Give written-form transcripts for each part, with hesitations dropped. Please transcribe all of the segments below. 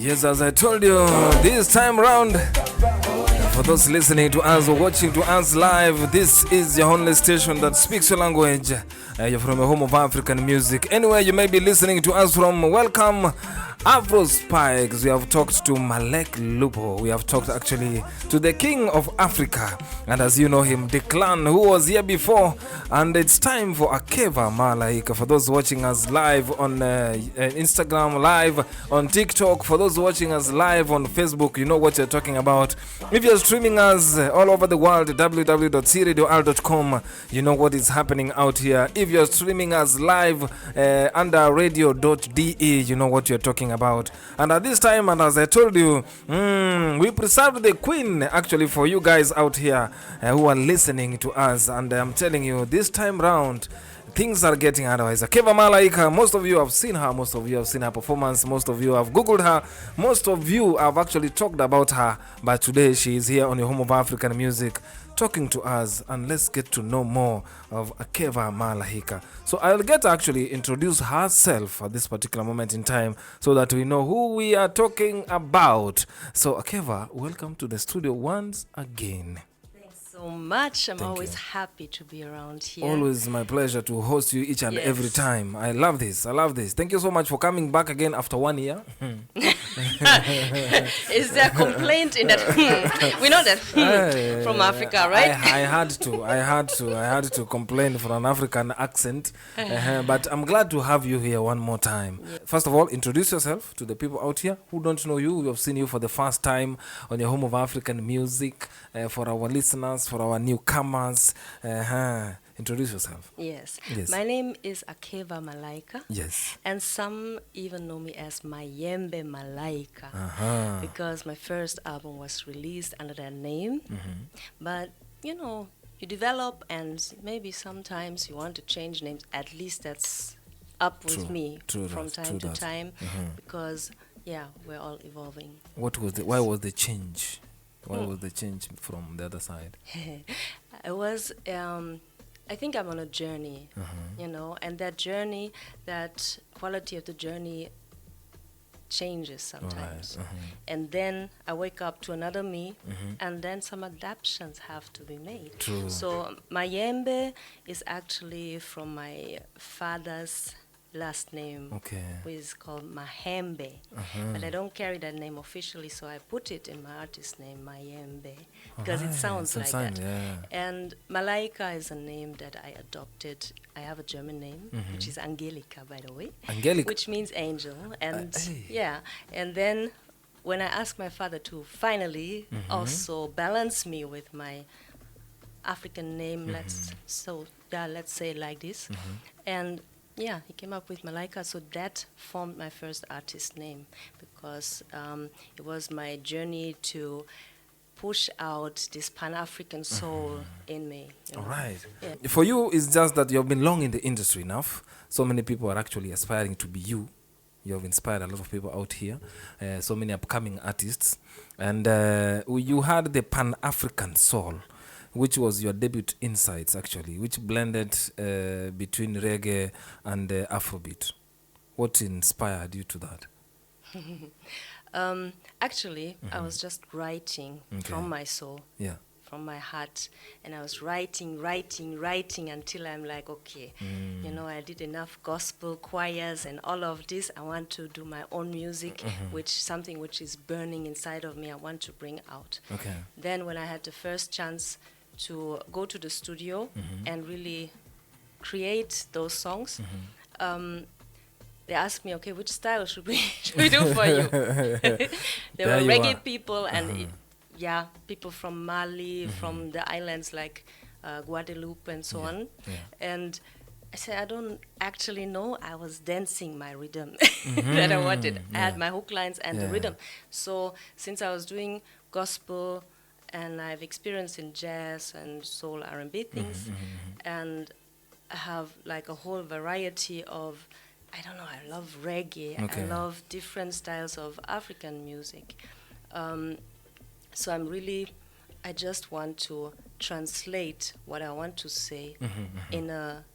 Yes, as I told you, this time round, for those listening to us or watching to us live, this is your only station that speaks your language. You're from the home of African music. Anywhere you may be listening to us from, welcome. Afro Spikes. We have talked to Malek Lupo. We have talked actually to the king of Africa. And as you know him, the clan who was here before. And it's time for Akeva Malayika. For those watching us live on Instagram, live on TikTok. For those watching us live on Facebook, you know what you're talking about. If you're streaming us all over the world, www.cradioal.com, you know what is happening out here. If you're streaming us live under radio.de, you know what you're talking about. And at this time, and as I told you, we preserved the queen actually for you guys out here who are listening to us. And I'm telling you, this time round, things are getting otherwise. Akeva Malayika, most of you have seen her, most of you have seen her performance, most of you have googled her, most of you have actually talked about her, but today she is here on your home of African music talking to us, and let's get to know more of Akeva Malayika. So I'll get to actually introduce herself at this particular moment in time so that we know who we are talking about. So Akeva, welcome to the studio once again. So much. I'm always happy to be around here. Always my pleasure to host you each and every time. I love this. Thank you so much for coming back again after 1 year. Is there a complaint in that? We know that from Africa, right? I had to complain for an African accent. But I'm glad to have you here one more time. First of all, introduce yourself to the people out here who don't know you. We have seen you for the first time on your home of African music. For our listeners, for our newcomers, introduce yourself. Yes. My name is Akeva Malayika. Yes. And some even know me as Mayembe Malayika because my first album was released under that name. But, you know, you develop and maybe sometimes you want to change names. At least that's up with me from time to time because, we're all evolving. Why was the change? Why was the change from the other side? I was, I think I'm on a journey, you know, and that journey, that quality of the journey changes sometimes. And then I wake up to another me, and then some adaptations have to be made. So Mayembe is actually from my father's last name, which is called Mahembe. But I don't carry that name officially, so I put it in my artist name, Mayembe, because it sounds like that. And Malayika is a name that I adopted. I have a German name, which is Angelica, by the way. Angelica? Which means angel. And and then when I asked my father to finally also balance me with my African name, let's say it like this, and he came up with Malayika, so that formed my first artist name because it was my journey to push out this Pan-African soul in me. All right. For you, it's just that you've been long in the industry enough. So many people are actually aspiring to be you. You have inspired a lot of people out here, so many upcoming artists. And you had the Pan-African soul, which was your debut insights actually, which blended between reggae and Afrobeat. What inspired you to that? Actually, I was just writing from my soul, from my heart, and I was writing until I'm like, okay, you know, I did enough gospel choirs and all of this. I want to do my own music, something which is burning inside of me. I want to bring out. Then when I had the first chance to go to the studio and really create those songs, they asked me, okay, which style should we do for you? There were reggae people and people from Mali, from the islands like Guadeloupe and so on. And I said, I don't actually know. I was dancing my rhythm that I wanted. I had my hook lines and the rhythm. So since I was doing gospel, and I've experienced in jazz and soul R&B things, and I have like a whole variety of, I don't know, I love reggae, I love different styles of African music. So I just want to translate what I want to say in a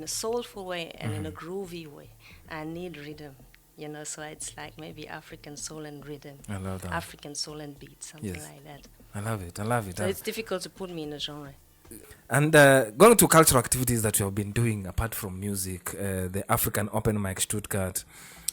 soulful way and in a groovy way. I need rhythm. you know, so it's like maybe African soul and rhythm. I love that. African soul and beat, something like that. I love it. I love it. So it's difficult to put me in a genre. And going to cultural activities that you have been doing apart from music, the African Open Mic Stuttgart,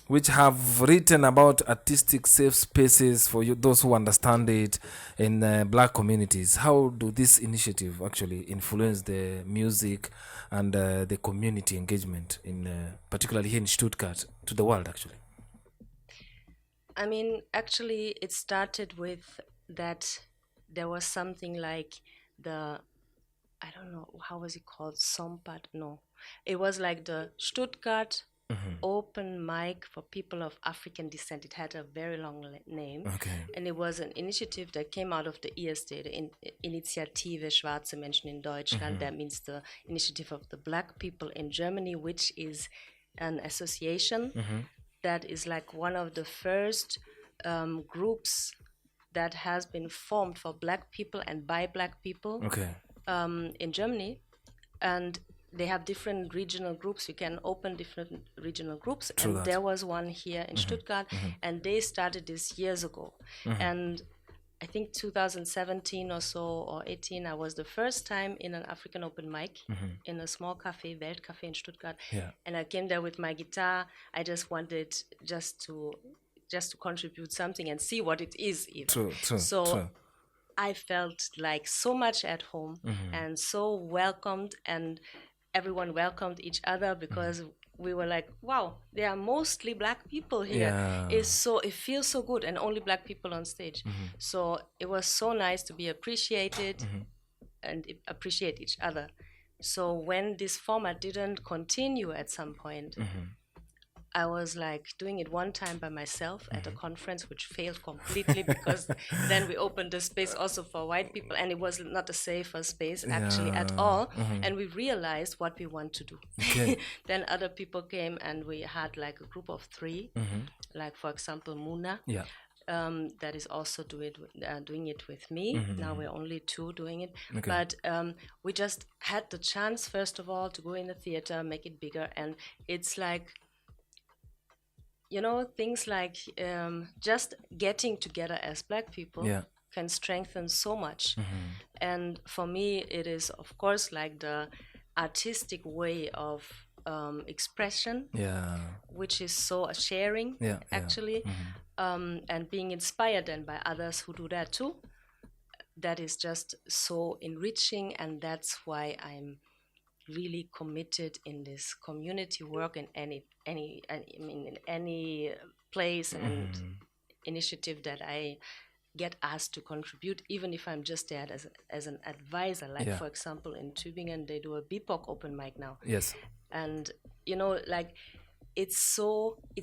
which have written about artistic safe spaces for you, those who understand it in black communities. How do this initiative actually influence the music and the community engagement, in particularly here in Stuttgart, to the world actually? I mean, actually, it started with that there was something like I don't know, how was it called? Sompat? No. It was like the Stuttgart Open Mic for people of African descent. It had a very long name. Okay. And it was an initiative that came out of the ISD, the Initiative Schwarze Menschen in Deutschland. That means the Initiative of the Black People in Germany, which is an association that is like one of the first groups that has been formed for Black people and by Black people. Okay. In Germany, and they have different regional groups. You can open different regional groups. True and that. There was one here in Stuttgart, and they started this years ago. And I think 2017 or so, or 18, I was the first time in an African open mic in a small cafe, Weltcafé in Stuttgart. Yeah. And I came there with my guitar. I just wanted just to contribute something and see what it is even. True. I felt like so much at home and so welcomed, and everyone welcomed each other because we were like, wow, there are mostly Black people here. Yeah. It feels so good, and only Black people on stage. So it was so nice to be appreciated and appreciate each other. So when this format didn't continue at some point, I was like doing it one time by myself at a conference, which failed completely because then we opened the space also for white people, and it was not a safer space actually at all. And we realized what we want to do. Okay. Then other people came, and we had like a group of 3, like for example Muna. Yeah. That is also doing it with me. Now we're only 2 doing it. Okay. But we just had the chance, first of all, to go in the theater, make it bigger, and it's like, you know, things like just getting together as Black people can strengthen so much. And for me, it is, of course, like the artistic way of expression, which is so sharing, actually, and being inspired then by others who do that too. That is just so enriching, and that's why I'm really committed in this community work in any place and initiative that I get asked to contribute, even if I'm just there as an advisor. Like for example, in Tübingen, they do a BIPOC open mic now. Yes. And you know, like it's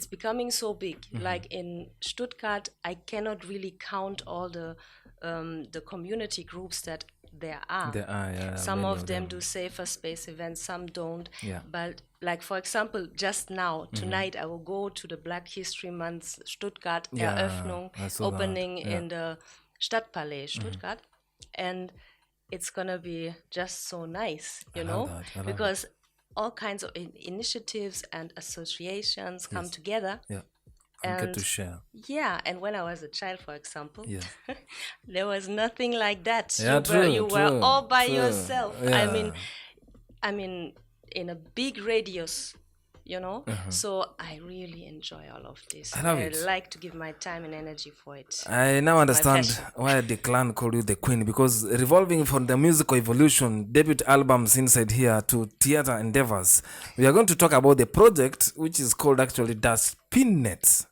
becoming so big. Like in Stuttgart, I cannot really count all the community groups that there are. Some of them do safer space events, some don't. But like for example, just now, tonight, I will go to the Black History Month Stuttgart Eröffnung opening in the Stadtpalais Stuttgart, and it's gonna be just so nice, you know, because all kinds of initiatives and associations come together. And get to share. Yeah, and when I was a child, for example, there was nothing like that. You were all by yourself. I mean, in a big radius, you know. So I really enjoy all of this. I like to give my time and energy for it. I now understand why the clan called you the queen, because revolving from the musical evolution, debut albums inside here, to theater endeavors, we are going to talk about the project, which is called actually Das Spinnennetz.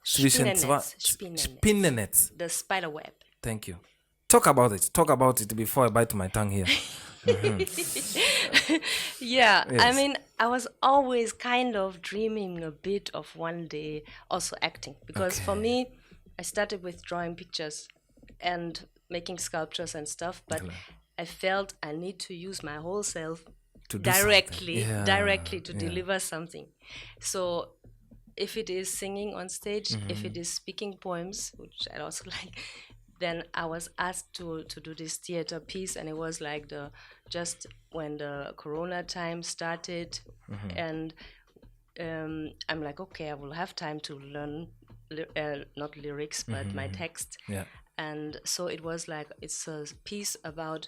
Spinnennetz. The spider web. Thank you. Talk about it before I bite my tongue here. I mean, I was always kind of dreaming a bit of one day also acting, because for me, I started with drawing pictures and making sculptures and stuff, but I felt I need to use my whole self directly to deliver something. So if it is singing on stage, if it is speaking poems, which I also like, then I was asked to do this theater piece, and it was like just when the Corona time started, and I'm like, okay, I will have time to learn not lyrics but my text. Yeah. And so it was like, it's a piece about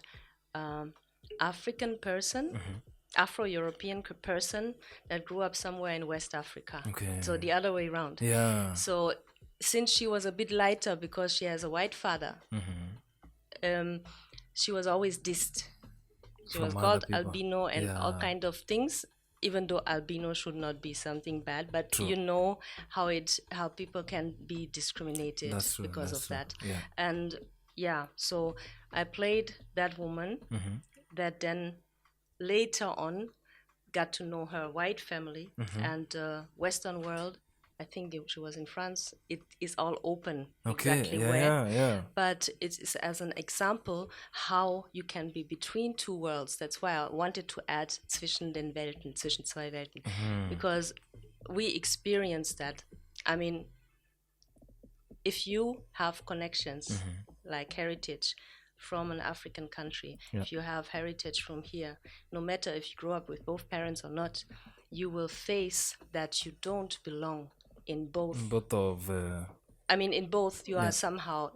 African person, Afro-European person that grew up somewhere in West Africa. Okay. So the other way around. Yeah. So since she was a bit lighter because she has a white father, she was always dissed. She was called albino and all kind of things, even though albino should not be something bad, but you know how people can be discriminated because of that. Yeah. And yeah, so I played that woman that then later on got to know her white family and Western world. I think she was in France. It is all open. Okay. Exactly where. But it is as an example how you can be between two worlds. That's why I wanted to add zwischen den Welten, zwischen zwei Welten, because we experience that. I mean, if you have connections like heritage from an African country, if you have heritage from here, no matter if you grew up with both parents or not, you will face that you don't belong in both. I mean, in both you are somehow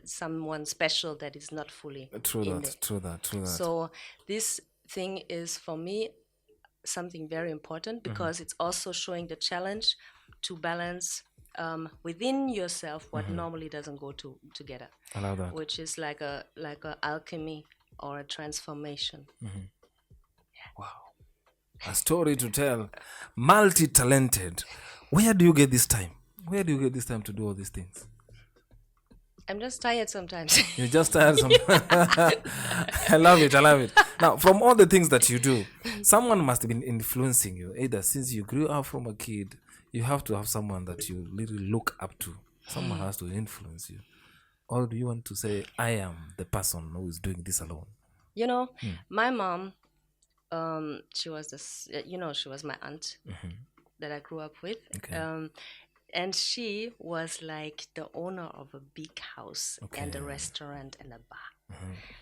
someone special that is not fully True that. So this thing is for me something very important because it's also showing the challenge to balance within yourself what normally doesn't go together. I love that. Which is like a alchemy or a transformation. Wow, a story to tell. Multi-talented. Where do you get this time? Where do you get this time to do all these things? I'm just tired sometimes. You're just tired sometimes. I love it. Now, from all the things that you do, someone must have been influencing you. Either since you grew up from a kid, you have to have someone that you really look up to. Someone has to influence you. Or do you want to say, I am the person who is doing this alone? You know, my mom, she was this, she was my aunt that I grew up with. Okay. And she was like the owner of a big house and a restaurant and a bar.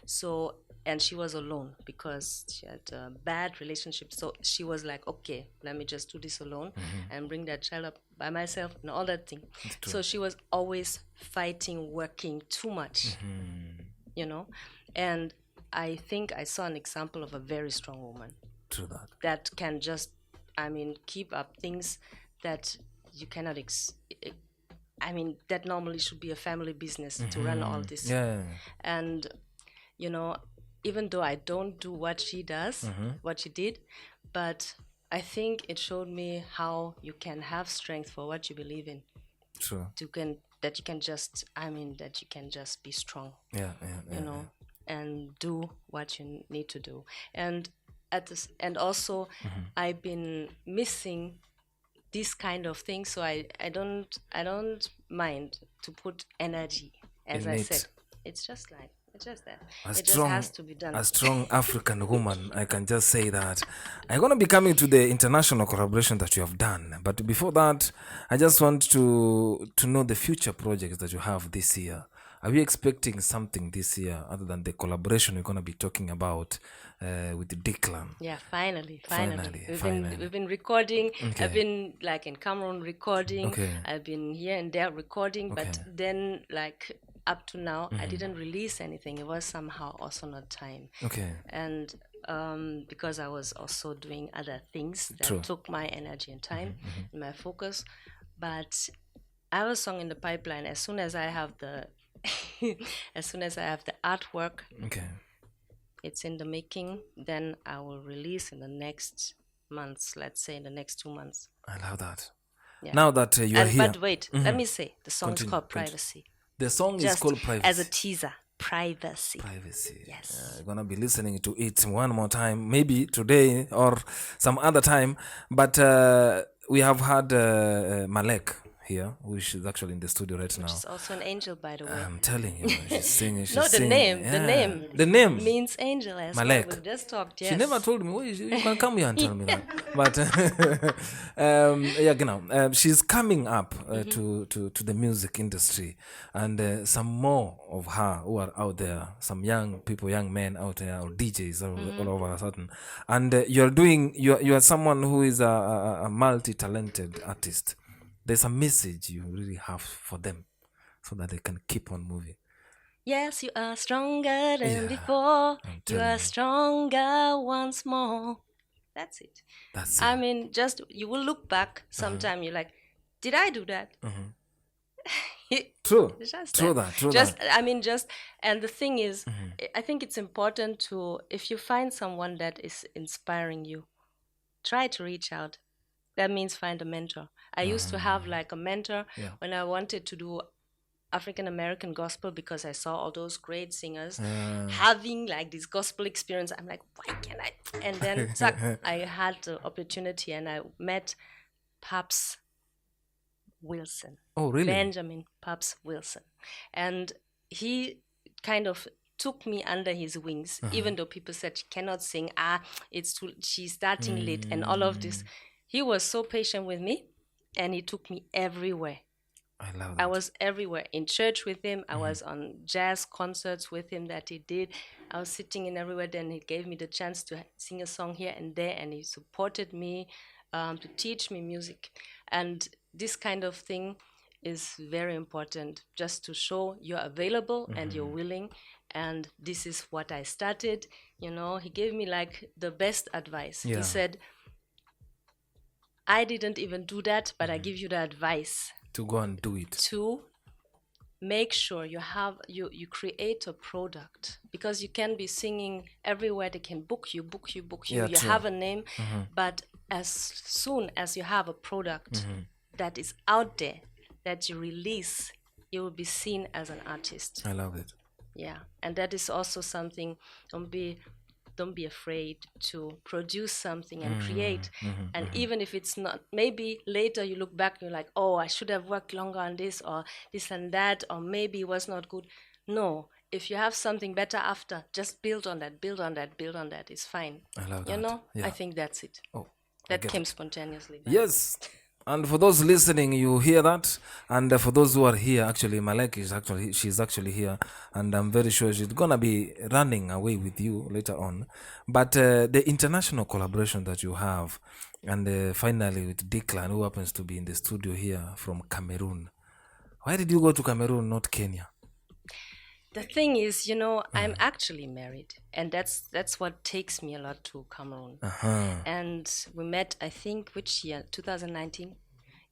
So, and she was alone because she had a bad relationship. So she was like, okay, let me just do this alone and bring that child up by myself and all that thing. So she was always fighting, working too much, and I think I saw an example of a very strong woman. True that. That can just, keep up things that you cannot that normally should be a family business to run all this. Yeah. And even though I don't do what she does, what she did, but I think it showed me how you can have strength for what you believe in. True. That you can just be strong. Yeah. And do what you need to do. And also I've been missing this kind of thing, so I don't mind to put energy, as I said. It's just that. It just has to be done. A strong African woman, I can just say that. I'm going to be coming to the international collaboration that you have done. But before that, I just want to know the future projects that you have this year. Are we expecting something this year other than the collaboration we're going to be talking about with Declan? Yeah, finally. We've been recording. Okay. I've been like in Cameroon recording. Okay. I've been here and there recording. Okay. But then like up to now, I didn't release anything. It was somehow also not time. Okay. And because I was also doing other things that took my energy and time and my focus. But I have a song in the pipeline. As soon as I have the artwork, it's in the making, then I will release in the next months, let's say in the next 2 months. I love that. Yeah. Now that you are here. But wait, let me say, the song is called Privacy. The song is called Privacy. As a teaser, Privacy. Yes. You're going to be listening to it one more time, maybe today or some other time. But we have had Malek here, which is actually in the studio right now. She's also an angel, by the way. I'm telling you, she's singing. She's no, the singing. name. Yeah. The name means angel as Malek. well. We just talked. Yes. She never told me. Well, you can come here and tell me that. But she's coming up to the music industry, and some more of her who are out there, some young people, young men out there, or DJs all over a sudden. And you are someone who is a multi-talented artist. There's a message you really have for them so that they can keep on moving. Yes, you are stronger than before. You are stronger once more. That's it. That's it. I mean, just you will look back sometime. You're like, did I do that? True. True that. I mean, and the thing is, I think it's important to, if you find someone that is inspiring you, try to reach out. That means find a mentor. I used to have like a mentor when I wanted to do African American gospel, because I saw all those great singers having like this gospel experience. I'm like, why can't I? And then I had the opportunity and I met Paps Wilson. Oh, really? Benjamin Paps Wilson. And he kind of took me under his wings, even though people said she cannot sing, she's starting late and all of this. He was so patient with me and he took me everywhere. I love that. I was everywhere, in church with him. I was on jazz concerts with him that he did. I was sitting in everywhere. Then he gave me the chance to sing a song here and there, and he supported me to teach me music. And this kind of thing is very important, just to show you're available and you're willing. And this is what I started. You know, he gave me like the best advice. He said, I didn't even do that, but I give you the advice to go and do it. To make sure you create a product, because you can be singing everywhere. They can book you. You have a name, but as soon as you have a product that is out there, that you release, you will be seen as an artist. I love it. Yeah, and that is also something. Don't be afraid to produce something and create. And even if it's not, maybe later you look back and you're like, oh, I should have worked longer on this or this and that, or maybe it was not good. No, if you have something better after, just build on that. It's fine. I love that. You know, I think that's it. Oh, that came spontaneously. Yes. And for those listening, you hear that. And for those who are here, actually, Malek she's actually here. And I'm very sure she's going to be running away with you later on. But the international collaboration that you have, and finally with Declan, who happens to be in the studio here from Cameroon. Why did you go to Cameroon, not Kenya? The thing is, you know, I'm actually married, and that's what takes me a lot to Cameroon. And we met, I think, which year? 2019.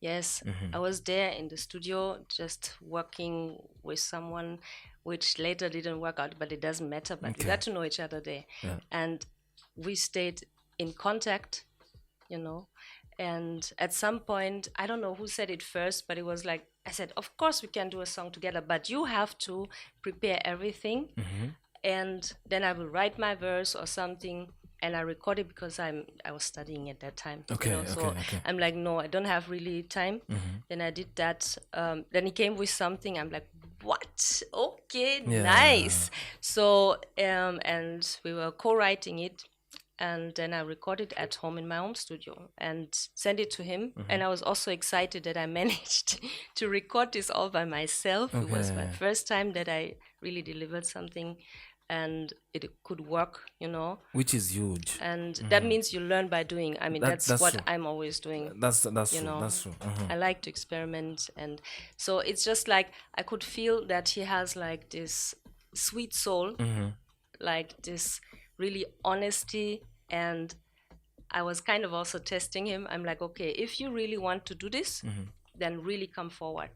Yes, I was there in the studio just working with someone, which later didn't work out, but it doesn't matter. But we got to know each other there, and we stayed in contact, you know. And at some point, I don't know who said it first, but it was like, I said, of course we can do a song together, but you have to prepare everything. And then I will write my verse or something, and I record it, because I was studying at that time. So I'm like, no, I don't have really time. Then I did that. Then he came with something. I'm like, what? Okay, nice. So, and we were co-writing it. And then I recorded at home in my home studio and sent it to him. And I was also excited that I managed to record this all by myself. It was my first time that I really delivered something and it could work, you know. Which is huge. And that means you learn by doing. I mean, that's what true. I'm always doing. That's true. That's true. I like to experiment. And so it's just like, I could feel that he has like this sweet soul, like this really honesty. And I was kind of also testing him. I'm like, okay, if you really want to do this, then really come forward.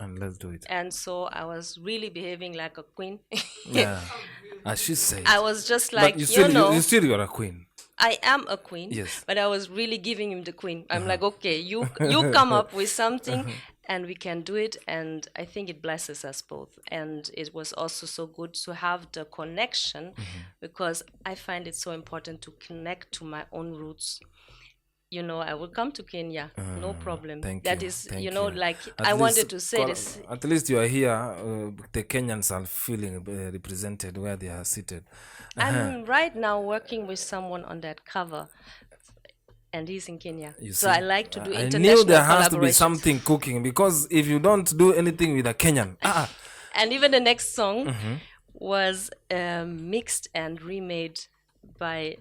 And let's do it. And so I was really behaving like a queen. As she said. I was just like, but you still you're a queen. I am a queen. Yes. But I was really giving him the queen. I'm like, okay, you come up with something and we can do it. And I think it blesses us both. And it was also so good to have the connection, because I find it so important to connect to my own roots. I will come to Kenya, no problem. Thank that you, is, thank like At I least wanted to say this. At least you are here. The Kenyans are feeling represented where they are seated. I'm right now working with someone on that cover, and he's in Kenya. You So see, I like to do I international knew there has to be collaborations. something cooking, because if you don't do anything with a Kenyan, And even the next song was mixed and remade by,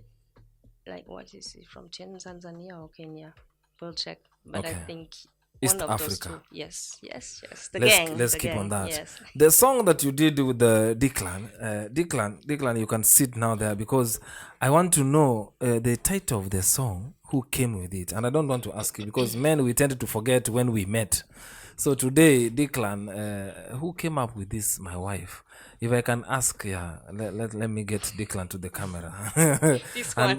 like, what is it, from Tanzania or Kenya? We'll check. But I think East one of Africa. those two. Yes. The gang. Let's the keep gang, on that. Yes. The song that you did with the Declan, you can sit now there, because I want to know the title of the song, who came with it. And I don't want to ask you, because men, we tended to forget when we met. So today, Declan, who came up with this, my wife? If I can ask, let me get Declan to the camera. This one.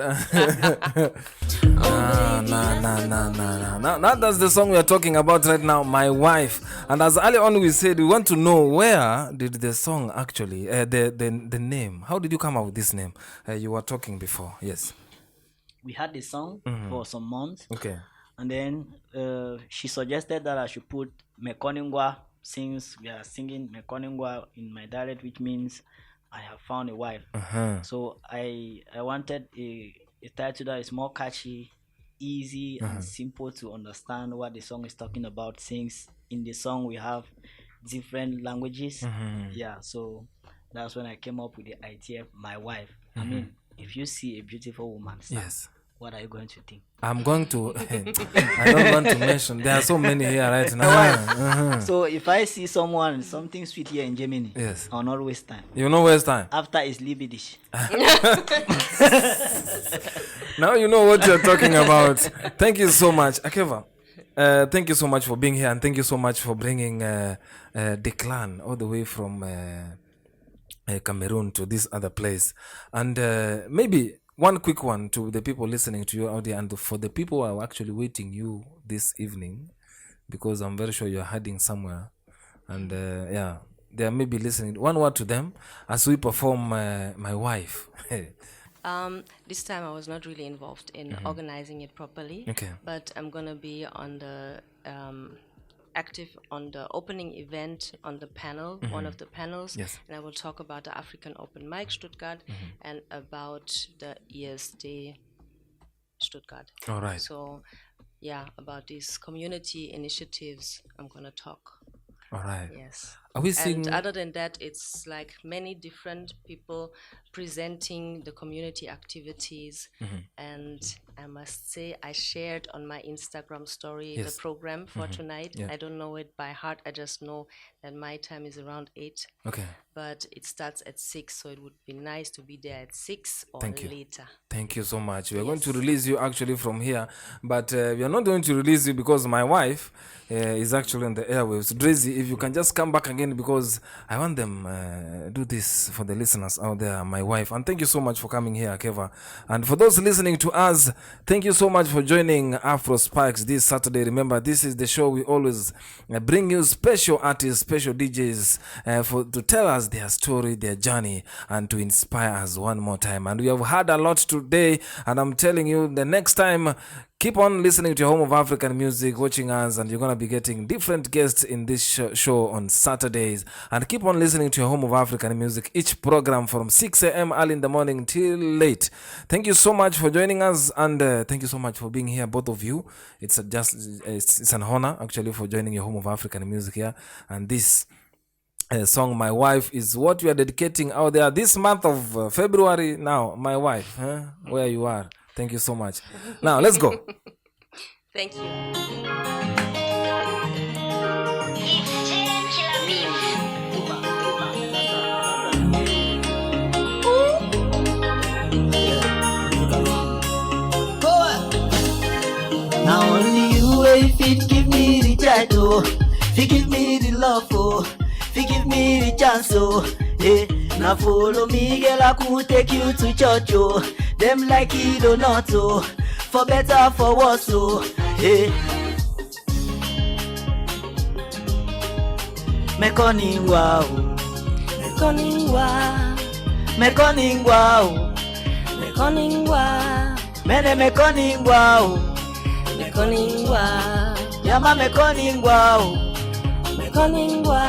Now that's the song we are talking about right now, My Wife. And as earlier on we said, we want to know, where did the song actually, the name, how did you come up with this name? You were talking before, yes. We had the song for some months. Okay. And then she suggested that I should put Mekoningwa, since we are singing Mekoningwa in my dialect, which means I have found a wife. So I wanted a title that is more catchy, easy, and simple to understand what the song is talking about, since in the song we have different languages. So that's when I came up with the idea, My Wife. I mean, if you see a beautiful woman, yes, what are you going to think? I'm going to I don't want to mention, there are so many here right now. So if I see something sweet here in Germany, yes, I'll not waste time. You will not waste time. After it's Libidish. Now you know what you're talking about. Thank you so much, Akeva. Thank you so much for being here, and thank you so much for bringing Declan all the way from Cameroon to this other place. And maybe one quick one to the people listening to you out there, and for the people who are actually waiting you this evening, because I'm very sure you're heading somewhere, and they may be listening. One word to them as we perform My Wife. This time I was not really involved in organizing it properly. Okay. But I'm going to be on the active on the opening event, on the panel, one of the panels. Yes. And I will talk about the African Open Mic Stuttgart and about the ESD Stuttgart. All right. So, about these community initiatives, I'm going to talk. All right. Yes. Are we seeing... And other than that, it's like many different people presenting the community activities. And I must say, I shared on my Instagram story the program for tonight. I don't know it by heart. I just know that my time is around 8. Okay. But it starts at 6, so it would be nice to be there at 6 or later. Thank you so much. We are going to release you actually from here, but we are not going to release you because my wife is actually on the airwaves. Drizzy, if you can just come back again, because I want them do this for the listeners out there, my wife. And thank you so much for coming here, Akeva. And for those listening to us, thank you so much for joining Afro Sparks this Saturday. Remember, this is the show we always bring you special artists, special DJs to tell us their story, their journey, and to inspire us one more time. And we have had a lot today, and I'm telling you, the next time, keep on listening to your Home of African Music, watching us, and you're going to be getting different guests in this show on Saturdays. And keep on listening to your Home of African Music, each program from 6 a.m. early in the morning till late. Thank you so much for joining us, and thank you so much for being here, both of you. It's an honor, actually, for joining your Home of African Music here. And this song, My Wife, is what we are dedicating out there this month of February. Now, my wife, where you are. Thank you so much. Now, let's go. Thank you. Now only you, if it give me the title, if you give me the love, if you give me the chance, now follow me, girl, I could take you to church, them like it or not, for better, for worse, Mekoningwa, Mekoningwa, Mekoningwa, Mekoningwa, Mekoningwa, Mekoningwa. Yama mekoningwa o. Mekoningwa.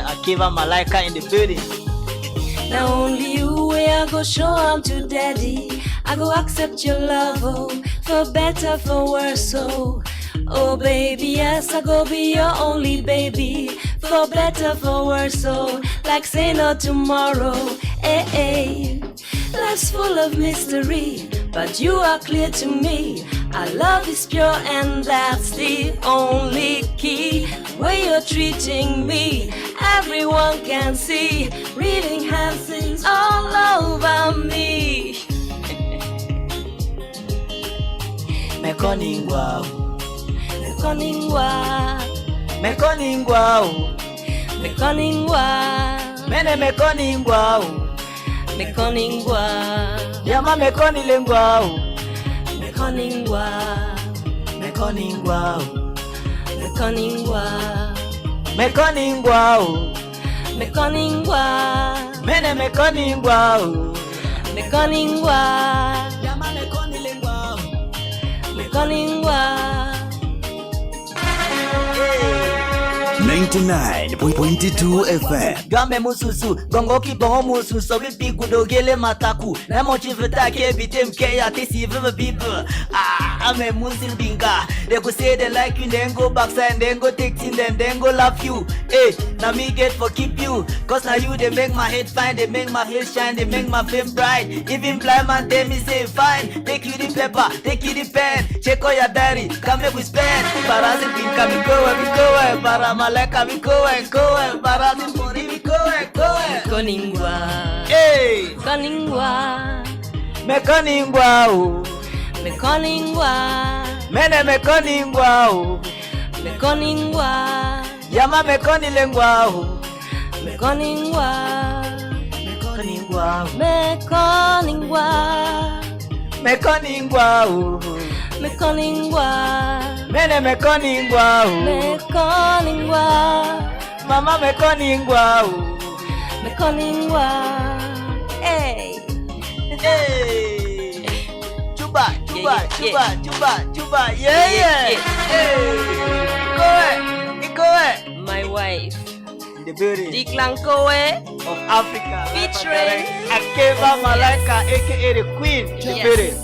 Akeva Malayika in the building. Now only you way I go show am to daddy. I go accept your love, oh, for better, for worse, oh. Oh baby, yes, I go be your only baby. For better, for worse, oh. Like say no tomorrow, eh, eh. Life's full of mystery, but you are clear to me. Our love is pure and that's the only key. The way you're treating me, everyone can see. Reading hands all over me. Mekoningwa. Mekoningwa. Mekoningwa. Mekoningwa. Mene mekoningwa. Mekoningwa. Yama mekonilengwa. Mekoningwa. Mekoningwa. Mekoningwa. Mekoningwa. Mekoningwa. Mene mekoningwa. Mekoningwa. Yama mekonilengwa. Mekoningwa. 99.2 FM. Game mususu, gongo ki bongo musu, so we big gudogele mataku. Na mo chivita ke bitem ke ya te si people. Ame musil binga. They go say they like you, then go backside, then go take in, then go love you. Now me get for keep you. Cause now you they make my head fine, they make my head shine, they make my flame bright. Even blind man tell me say fine. Take you the pepper, take you the pen. Check all your diary, come make we spend. Barazin pinka mi go, para Malayika mi go, barazin pori mi go. Mekoningwa. Hey, Mekoningwa. mekoningwa o. Mekoningwa. Mene mekoningwa o. Mekoningwa. Yama mekonilengwa o. Mekoningwa. Mekoningwa. Mekoningwa. Mekoningwa o. Mekoningwa. Mene mekoningwa o. Mekoningwa. Mama mekoningwa o. Mekoningwa. Hey. Hey. Chuba. Yeah. Hey. Go it. My wife. In the building. Diklang Kowe. Of Africa. Featuring Akeva Malayika, aka the Queen. In the building.